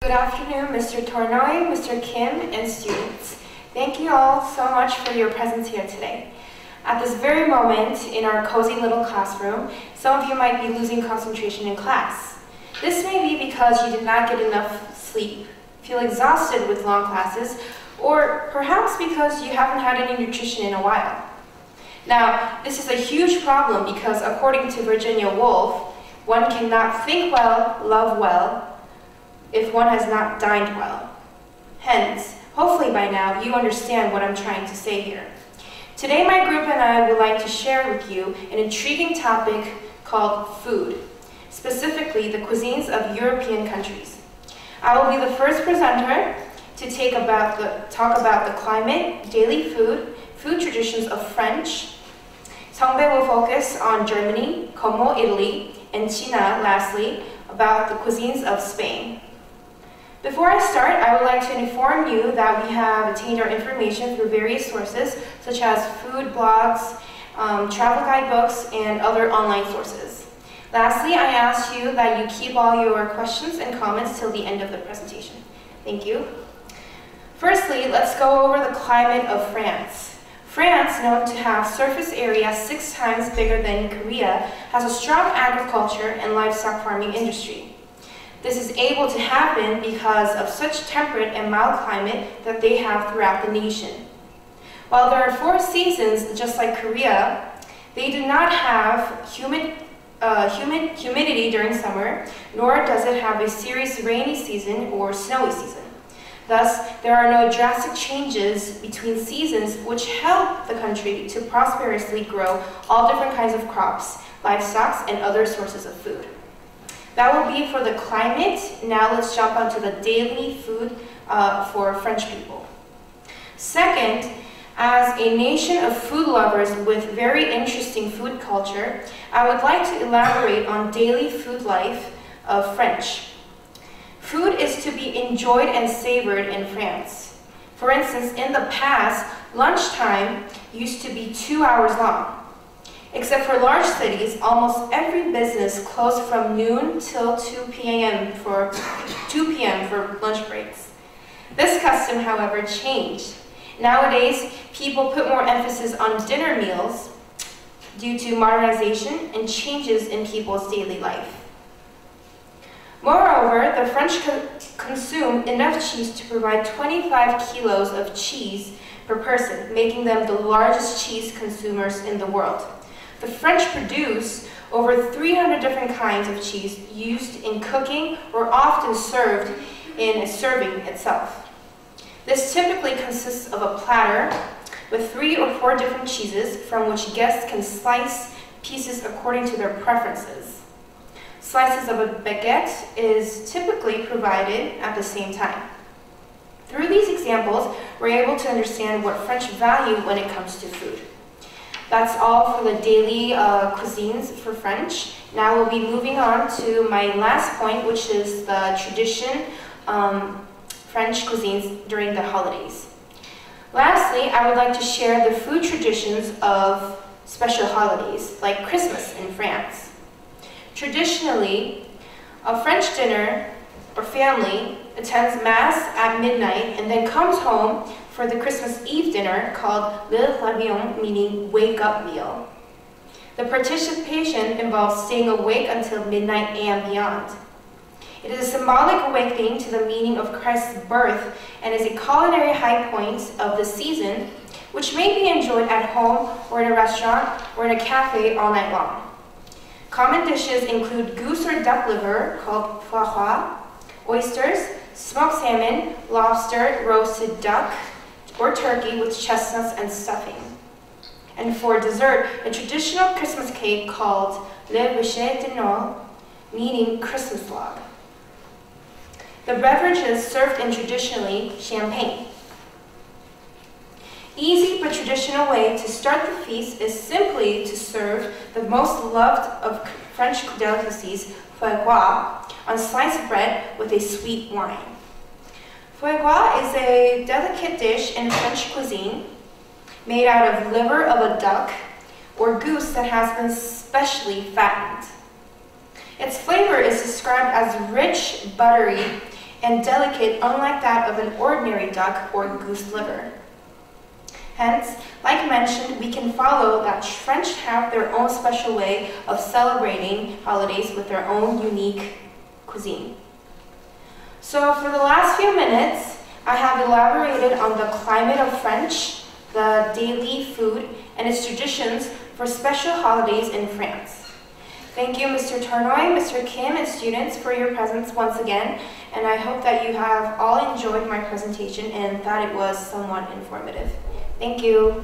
Good afternoon, Mr. Tornoy, Mr. Kim, and students. Thank you all so much for your presence here today. At this very moment in our cozy little classroom, some of you might be losing concentration in class. This may be because you did not get enough sleep, feel exhausted with long classes, or perhaps because you haven't had any nutrition in a while. Now, this is a huge problem because according to Virginia Woolf, one cannot think well, love well, if one has not dined well. Hence, hopefully by now you understand what I'm trying to say here. Today my group and I would like to share with you an intriguing topic called food, specifically the cuisines of European countries. I will be the first presenter to talk about the climate, daily food, food traditions of French. Seongbae will focus on Germany, Como, Italy, and China, lastly, about the cuisines of Spain. Before I start, I would like to inform you that we have obtained our information through various sources, such as food blogs, travel guidebooks, and other online sources. Lastly, I ask you that you keep all your questions and comments till the end of the presentation. Thank you. Firstly, let's go over the climate of France. France, known to have surface area 6 times bigger than Korea, has a strong agriculture and livestock farming industry. This is able to happen because of such temperate and mild climate that they have throughout the nation. While there are 4 seasons, just like Korea, they do not have humidity during summer, nor does it have a serious rainy season or snowy season. Thus, there are no drastic changes between seasons which help the country to prosperously grow all different kinds of crops, livestock, and other sources of food. That will be for the climate. Now let's jump onto the daily food for French people. Second, as a nation of food lovers with very interesting food culture, I would like to elaborate on daily food life of French. Food is to be enjoyed and savored in France. For instance, in the past, lunchtime used to be 2 hours long. Except for large cities, almost every business closed from noon till 2 p.m. for lunch breaks. This custom, however, changed. Nowadays, people put more emphasis on dinner meals due to modernization and changes in people's daily life. Moreover, the French consume enough cheese to provide 25 kilos of cheese per person, making them the largest cheese consumers in the world. The French produce over 300 different kinds of cheese used in cooking or often served in a serving itself. This typically consists of a platter with 3 or 4 different cheeses from which guests can slice pieces according to their preferences. Slices of a baguette is typically provided at the same time. Through these examples, we're able to understand what French value when it comes to food. That's all for the daily cuisines for French. Now we'll be moving on to my last point, which is the tradition French cuisines during the holidays. Lastly, I would like to share the food traditions of special holidays, like Christmas in France. Traditionally, a French dinner or family attends Mass at midnight and then comes home for the Christmas Eve dinner called Le Réveillon, meaning wake up meal. The participation involves staying awake until midnight and beyond. It is a symbolic awakening to the meaning of Christ's birth and is a culinary high point of the season, which may be enjoyed at home or in a restaurant or in a cafe all night long. Common dishes include goose or duck liver called foie gras, oysters, smoked salmon, lobster, roasted duck, or turkey with chestnuts and stuffing. And for dessert, a traditional Christmas cake called Le Bûcher de Noël, meaning Christmas log. The beverages served in traditionally champagne. Easy but traditional way to start the feast is simply to serve the most loved of French delicacies, foie gras, on sliced bread with a sweet wine. Foie gras is a delicate dish in French cuisine made out of liver of a duck or goose that has been specially fattened. Its flavor is described as rich, buttery, and delicate, unlike that of an ordinary duck or goose liver. Hence, like mentioned, we can follow that French have their own special way of celebrating holidays with their own unique cuisine. So for the last few minutes, I have elaborated on the climate of French, the daily food, and its traditions for special holidays in France. Thank you, Mr. Tournoy, Mr. Kim, and students for your presence once again, and I hope that you have all enjoyed my presentation and that it was somewhat informative. Thank you.